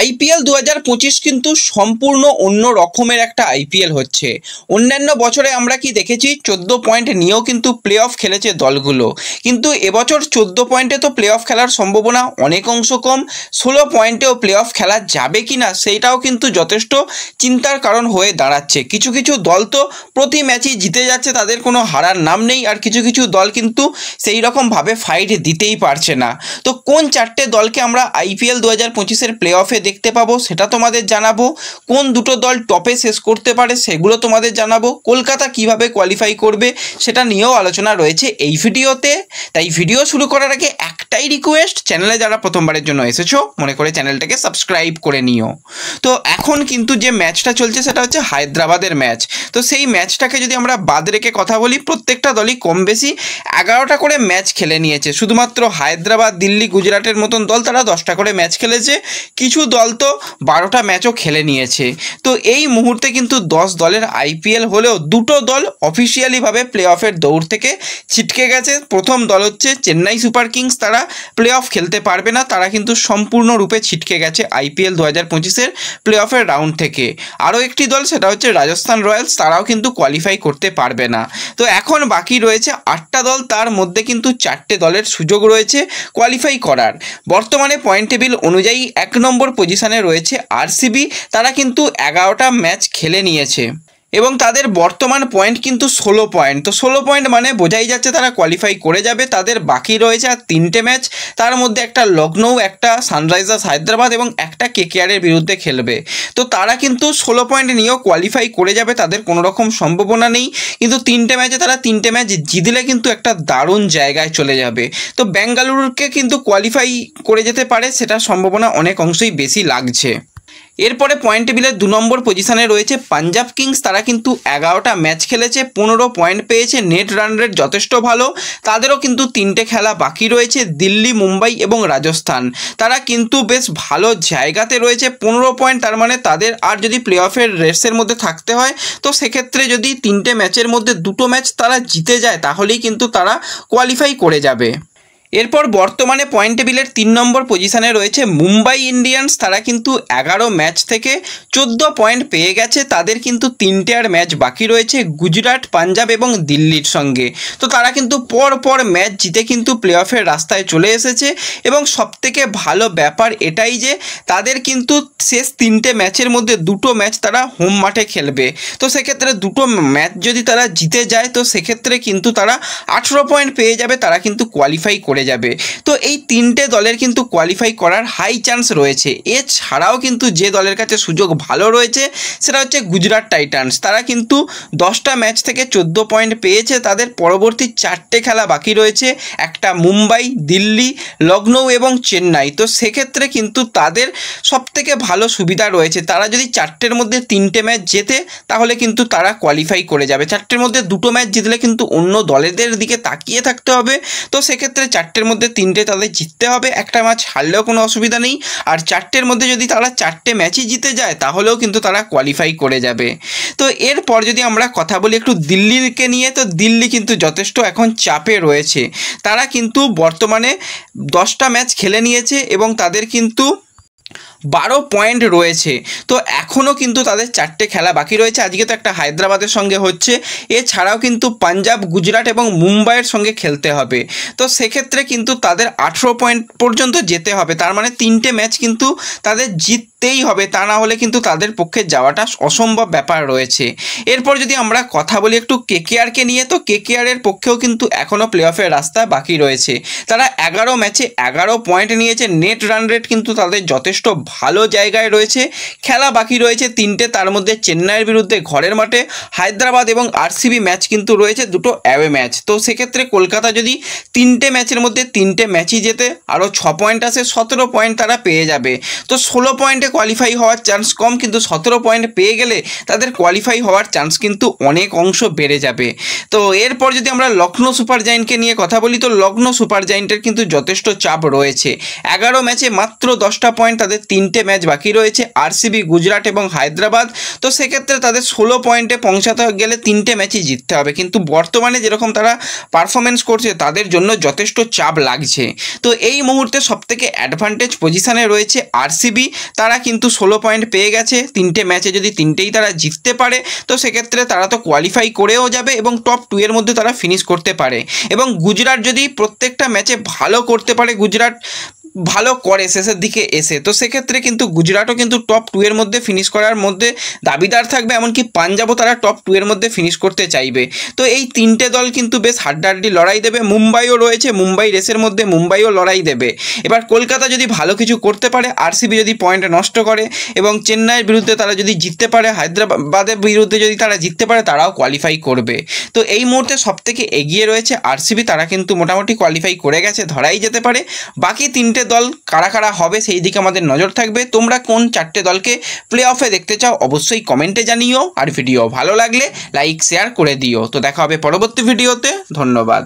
IPL 2025 কিন্তু সম্পূর্ণ অন্য রকমের একটা আইপিএল হচ্ছে। অন্যান্য বছরে আমরা কি দেখেছি 14 পয়েন্ট নিয়েও কিন্তু প্লে অফ খেলেছে দলগুলো, কিন্তু এবছর 14 পয়েন্টে তো প্লে অফ খেলার সম্ভাবনা অনেক অংশ কম। 16 পয়েন্টেও প্লে অফ খেলা যাবে কি না সেইটাও কিন্তু যথেষ্ট চিন্তার কারণ হয়ে দাঁড়াচ্ছে। কিছু কিছু দল তো প্রতি ম্যাচেই জিতে যাচ্ছে, তাদের কোনো হারার নাম নেই, আর কিছু কিছু দল কিন্তু সেই রকমভাবে ফাইট দিতেই পারছে না। তো কোন চারটে দলকে আমরা আইপিএল 2025-এর প্লে অফে দেখতে পাবো সেটা তোমাদের জানাবো। কোন দুটো দল টপে শেষ করতে পারে সেগুলো তোমাদের জানাবো। কলকাতা কিভাবে কোয়ালিফাই করবে সেটা নিয়েও আলোচনা রয়েছে এই ভিডিওতে। তাই ভিডিও শুরু করার আগে একটাই রিকোয়েস্ট, চ্যানেলে যারা প্রথমবারের জন্য এসেছো মনে করে চ্যানেলটাকে সাবস্ক্রাইব করে নিও। তো এখন কিন্তু যে ম্যাচটা চলছে সেটা হচ্ছে হায়দ্রাবাদের ম্যাচ। তো সেই ম্যাচটাকে যদি আমরা বাদ রেখে কথা বলি, প্রত্যেকটা দলই কম বেশি 11টা করে ম্যাচ খেলে নিয়েছে। শুধুমাত্র হায়দ্রাবাদ, দিল্লি, গুজরাটের মতন দল তারা 10টা করে ম্যাচ খেলেছে, কিছু দল তো 12টা ম্যাচও খেলে নিয়েছে। তো এই মুহূর্তে কিন্তু 10 দলের আইপিএল হলেও দুটো দল অফিসিয়ালিভাবে প্লে অফের দৌড় থেকে ছিটকে গেছে। প্রথম দল হচ্ছে চেন্নাই সুপার কিংস, তারা প্লে অফ খেলতে পারবে না, তারা কিন্তু সম্পূর্ণরূপে ছিটকে গেছে আইপিএল 2025-এর প্লে অফের রাউন্ড থেকে। আরও একটি দল সেটা হচ্ছে রাজস্থান রয়্যালস, তারাও কিন্তু কোয়ালিফাই করতে পারবে না। তো এখন বাকি রয়েছে 8টা দল, তার মধ্যে কিন্তু 4টে দলের সুযোগ রয়েছে কোয়ালিফাই করার। বর্তমানে পয়েন্ট টেবিল অনুযায়ী 1 নম্বর পজিশনে রয়েছে আরসিবি, তারা কিন্তু 11টা ম্যাচ খেলে নিয়েছে এবং তাদের বর্তমান পয়েন্ট কিন্তু 16 পয়েন্ট। তো 16 পয়েন্ট মানে বোঝাই যাচ্ছে তারা কোয়ালিফাই করে যাবে। তাদের বাকি রয়েছে আর 3টে ম্যাচ, তার মধ্যে একটা লখনৌ, একটা সানরাইজার্স হায়দ্রাবাদ এবং একটা কেকেআরের বিরুদ্ধে খেলবে। তো তারা কিন্তু 16 পয়েন্ট নিয়েও কোয়ালিফাই করে যাবে, তাদের কোনো রকম সম্ভাবনা নেই। কিন্তু 3টে ম্যাচে তারা 3টে ম্যাচ জিতলে কিন্তু একটা দারুণ জায়গায় চলে যাবে। তো বেঙ্গালুরুকে কিন্তু কোয়ালিফাই করে যেতে পারে, সেটার সম্ভাবনা অনেক অংশেই বেশি লাগছে। এরপরে পয়েন্ট টেবিলের 2 নম্বর পজিশনে রয়েছে পাঞ্জাব কিংস, তারা কিন্তু 11টা ম্যাচ খেলেছে, 15 পয়েন্ট পেয়েছে, নেট রান রেট যথেষ্ট ভালো। তাদেরও কিন্তু 3টে খেলা বাকি রয়েছে। দিল্লি, মুম্বাই এবং রাজস্থান, তারা কিন্তু বেশ ভালো জায়গাতে রয়েছে, 15 পয়েন্ট। তার মানে তাদের আর যদি প্লে অফের রেসের মধ্যে থাকতে হয় তো সেক্ষেত্রে যদি 3টে ম্যাচের মধ্যে 2টো ম্যাচ তারা জিতে যায় তাহলেই কিন্তু তারা কোয়ালিফাই করে যাবে। এরপর বর্তমানে পয়েন্ট টেবিলের 3 নম্বর পজিশনে রয়েছে মুম্বাই ইন্ডিয়ান্স, তারা কিন্তু 11 ম্যাচ থেকে 14 পয়েন্ট পেয়ে গেছে, তাদের কিন্তু 3টে আর ম্যাচ বাকি রয়েছে গুজরাট, পাঞ্জাব এবং দিল্লির সঙ্গে। তো তারা কিন্তু পর ম্যাচ জিতে কিন্তু প্লে অফের রাস্তায় চলে এসেছে এবং সবথেকে ভালো ব্যাপার এটাই যে তাদের কিন্তু শেষ 3টে ম্যাচের মধ্যে 2টো ম্যাচ তারা হোম মাঠে খেলবে। তো সেক্ষেত্রে 2টো ম্যাচ যদি তারা জিতে যায় তো সেক্ষেত্রে কিন্তু তারা 18 পয়েন্ট পেয়ে যাবে, তারা কিন্তু কোয়ালিফাই করে যাবে। তো এই 3টে দলের কিন্তু কোয়ালিফাই করার হাই চান্স রয়েছে। এছাড়াও কিন্তু যে দলের কাছে সুযোগ ভালো রয়েছে সেটা হচ্ছে গুজরাট টাইটান্স, তারা কিন্তু 10টা ম্যাচ থেকে 14 পয়েন্ট পেয়েছে, তাদের পরবর্তী 4টে খেলা বাকি রয়েছে, একটা মুম্বাই, দিল্লি, লখনৌ এবং চেন্নাই। তো সেক্ষেত্রে কিন্তু তাদের সবথেকে ভালো সুবিধা রয়েছে, তারা যদি 4টের মধ্যে 3টে ম্যাচ জেতে তাহলে কিন্তু তারা কোয়ালিফাই করে যাবে। 4টের মধ্যে 2টো ম্যাচ জিতলে কিন্তু অন্য দলেদের দিকে তাকিয়ে থাকতে হবে। তো সেক্ষেত্রে 4টের মধ্যে 3টে তাদের জিততে হবে, একটা ম্যাচ হারলেও কোনো অসুবিধা নেই। আর 4টের মধ্যে যদি তারা 4টে ম্যাচই জিতে যায় তাহলেও কিন্তু তারা কোয়ালিফাই করে যাবে। তো এরপর যদি আমরা কথা বলি একটু দিল্লিকে নিয়ে, তো দিল্লি কিন্তু যথেষ্ট এখন চাপে রয়েছে। তারা কিন্তু বর্তমানে 10টা ম্যাচ খেলে নিয়েছে এবং তাদের কিন্তু 12 পয়েন্ট রয়েছে। তো এখনও কিন্তু তাদের 4টে খেলা বাকি রয়েছে। আজকে তো একটা হায়দ্রাবাদের সঙ্গে হচ্ছে, এছাড়াও কিন্তু পাঞ্জাব, গুজরাট এবং মুম্বাইয়ের সঙ্গে খেলতে হবে। তো সেক্ষেত্রে কিন্তু তাদের 18 পয়েন্ট পর্যন্ত যেতে হবে, তার মানে 3টে ম্যাচ কিন্তু তাদের জিততেই হবে, তা না হলে কিন্তু তাদের পক্ষে যাওয়াটা অসম্ভব ব্যাপার রয়েছে। এরপর যদি আমরা কথা বলি একটু কেকেআরকে নিয়ে, তো কেকেআরের পক্ষেও কিন্তু এখনও প্লে অফের রাস্তা বাকি রয়েছে। তারা 11 ম্যাচে 11 পয়েন্ট নিয়েছে, নেট রান রেট কিন্তু তাদের যথেষ্ট ভালো জায়গায় রয়েছে। খেলা বাকি রয়েছে 3টে, তার মধ্যে চেন্নাইয়ের বিরুদ্ধে ঘরের মাঠে, হায়দ্রাবাদ এবং আরসিবি ম্যাচ কিন্তু রয়েছে 2টো অ্যাওয়ে ম্যাচ। তো সেক্ষেত্রে কলকাতা যদি 3টে ম্যাচের মধ্যে 3টে ম্যাচই জেতে আরও 6 পয়েন্ট আসে, 17 পয়েন্ট তারা পেয়ে যাবে। তো 16 পয়েন্টে কোয়ালিফাই হওয়ার চান্স কম, কিন্তু 17 পয়েন্ট পেয়ে গেলে তাদের কোয়ালিফাই হওয়ার চান্স কিন্তু অনেক অংশ বেড়ে যাবে। তো এরপর যদি আমরা লখনৌ সুপার জায়েন্টকে নিয়ে কথা বলি, তো লখনৌ সুপার জায়েন্টের কিন্তু যথেষ্ট চাপ রয়েছে। 11 ম্যাচে মাত্র 10টা পয়েন্ট, তাদের 3 3টে ম্যাচ বাকি রয়েছে, আরসিবি, গুজরাট এবং হায়দ্রাবাদ। তো সেক্ষেত্রে তাদের 16 পয়েন্টে পৌঁছাতে গেলে 3টে ম্যাচই জিততে হবে, কিন্তু বর্তমানে যেরকম তারা পারফরমেন্স করছে তাদের জন্য যথেষ্ট চাপ লাগছে। তো এই মুহূর্তে সবথেকে অ্যাডভান্টেজ পজিশানে রয়েছে আরসিবি। তারা কিন্তু 16 পয়েন্ট পেয়ে গেছে, 3টে ম্যাচে যদি 3টেই তারা জিততে পারে তো সেক্ষেত্রে তারা তো কোয়ালিফাই করেও যাবে এবং টপ 2 এর মধ্যে তারা ফিনিশ করতে পারে। এবং গুজরাট যদি প্রত্যেকটা ম্যাচে ভালো করতে পারে, গুজরাট ভালো করে শেষের দিকে এসে, তো সেক্ষেত্রে কিন্তু গুজরাটও কিন্তু টপ 2 এর মধ্যে ফিনিশ করার মধ্যে দাবিদার থাকবে, এমনকি পাঞ্জাবও তারা টপ 2 এর মধ্যে ফিনিশ করতে চাইবে। তো এই 3টে দল কিন্তু বেশ হাড্ডাহাড্ডি লড়াই দেবে। মুম্বাইও রয়েছে, মুম্বাই রেসের মধ্যে মুম্বাইও লড়াই দেবে। এবার কলকাতা যদি ভালো কিছু করতে পারে, আরসিবি যদি পয়েন্ট নষ্ট করে এবং চেন্নাইয়ের বিরুদ্ধে তারা যদি জিততে পারে, হায়দ্রাবাদের বিরুদ্ধে যদি তারা জিততে পারে, তারাও কোয়ালিফাই করবে। তো এই মুহূর্তে সবথেকে এগিয়ে রয়েছে আরসিবি, তারা কিন্তু মোটামুটি কোয়ালিফাই করে গেছে, ধরাই যেতে পারে। বাকি 3টে দল কারা কারা হবে সেই দিকে আমাদের নজর থাকবে। তোমরা কোন 4টে দলকে প্লে অফে দেখতে চাও অবশ্যই কমেন্টে জানিও, আর ভিডিও ভালো লাগলে লাইক শেয়ার করে দিও। তো দেখা হবে পরবর্তী ভিডিওতে, ধন্যবাদ।